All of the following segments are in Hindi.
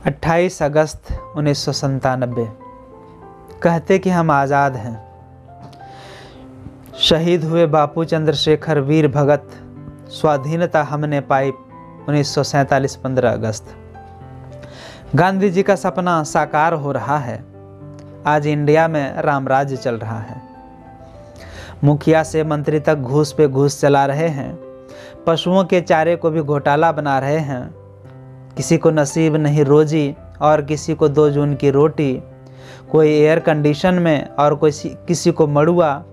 28 अगस्त 1997 कहते कि हम आज़ाद हैं। शहीद हुए बापू चंद्रशेखर वीर भगत, स्वाधीनता हमने पाई 1947 15 अगस्त। गांधी जी का सपना साकार हो रहा है। आज इंडिया में रामराज्य चल रहा है। मुखिया से मंत्री तक घूस पे घूस चला रहे हैं। पशुओं के चारे को भी घोटाला बना रहे हैं। किसी को नसीब नहीं रोजी और किसी को 2 जून की रोटी। कोई एयर कंडीशन में और कोई किसी को मड़ुआ।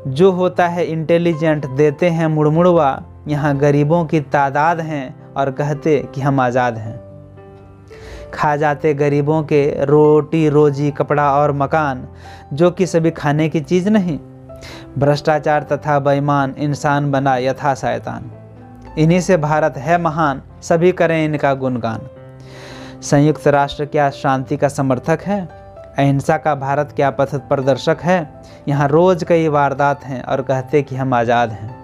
जो होता है इंटेलिजेंट देते हैं मुड़मुड़वा। यहाँ गरीबों की तादाद हैं और कहते कि हम आज़ाद हैं। खा जाते गरीबों के रोटी रोजी कपड़ा और मकान, जो कि सभी खाने की चीज़ नहीं। भ्रष्टाचार तथा बेईमान इंसान बना यथा शैतान। इन्हीं से भारत है महान, सभी करें इनका गुणगान। संयुक्त राष्ट्र क्या शांति का समर्थक है? अहिंसा का भारत क्या पथ प्रदर्शक है? यहाँ रोज कई वारदात हैं और कहते कि हम आज़ाद हैं।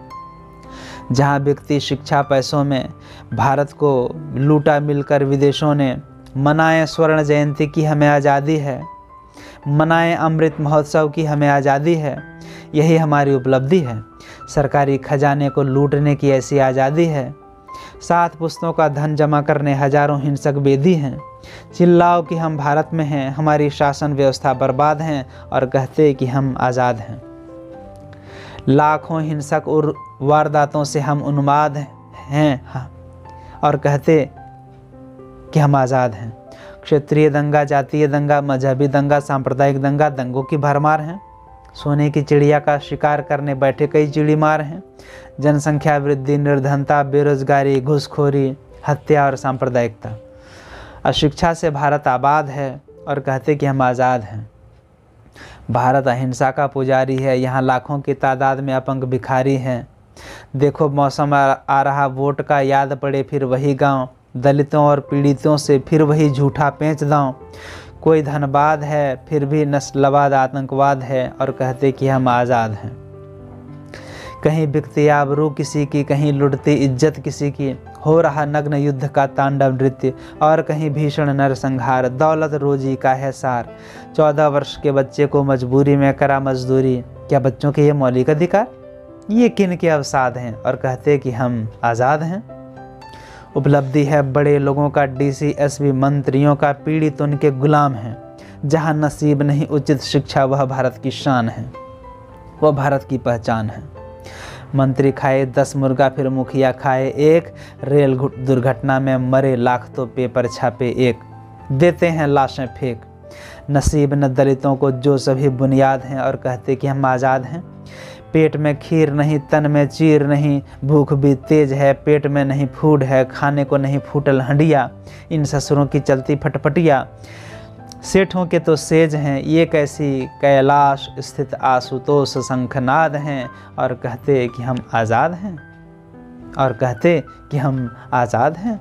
जहाँ बिकती शिक्षा पैसों में भारत को लूटा मिलकर विदेशों ने। मनाएं स्वर्ण जयंती की हमें आज़ादी है। मनाएं अमृत महोत्सव की हमें आज़ादी है। यही हमारी उपलब्धि है। सरकारी खजाने को लूटने की ऐसी आज़ादी है। 7 पुश्तों का धन जमा करने हजारों हिंसक बेदी हैं। चिल्लाओ कि हम भारत में हैं, हमारी शासन व्यवस्था बर्बाद हैं और कहते कि हम आज़ाद हैं। लाखों हिंसक और वारदातों से हम उन्माद हैं और कहते कि हम आज़ाद हैं। क्षेत्रीय दंगा, जातीय दंगा, मजहबी दंगा, सांप्रदायिक दंगा, दंगों की भरमार हैं। सोने की चिड़िया का शिकार करने बैठे कई चिड़ी मार हैं। जनसंख्या वृद्धि, निर्धनता, बेरोजगारी, घूसखोरी, हत्या और सांप्रदायिकता। अशिक्षा से भारत आबाद है और कहते कि हम आज़ाद हैं। भारत अहिंसा का पुजारी है। यहाँ लाखों की तादाद में अपंग भिखारी हैं। देखो मौसम आ रहा वोट का, याद पड़े फिर वही गांव। दलितों और पीड़ितों से फिर वही झूठा पेंच दांव। कोई धनबाद है फिर भी नस्लवाद आतंकवाद है और कहते कि हम आज़ाद हैं। कहीं बिकती आबरू किसी की, कहीं लुटती इज्जत किसी की। हो रहा नग्न युद्ध का तांडव नृत्य और कहीं भीषण नरसंहार। दौलत रोजी का है सार। 14 वर्ष के बच्चे को मजबूरी में करा मजदूरी। क्या बच्चों के ये मौलिक अधिकार? ये किन के अवसाद हैं और कहते कि हम आज़ाद हैं। उपलब्धि है बड़े लोगों का, डीसी एसपी मंत्रियों का, पीड़ित उनके गुलाम हैं। जहाँ नसीब नहीं उचित शिक्षा, वह भारत की शान है, वह भारत की पहचान है। मंत्री खाए 10 मुर्गा फिर मुखिया खाए 1। रेल दुर्घटना में मरे लाख तो पेपर छापे 1। देते हैं लाशें फेंक। नसीब न दलितों को जो सभी बुनियाद हैं और कहते कि हम आज़ाद हैं। पेट में खीर नहीं, तन में चीर नहीं, भूख भी तेज है, पेट में नहीं फूड है, खाने को नहीं फूटल हंडिया। इन ससुरों की चलती फटफटिया, सेठों के तो सेज हैं। ये कैसी कैलाश स्थित आशुतोष शंखनाद हैं और कहते कि हम आज़ाद हैं, और कहते कि हम आज़ाद हैं।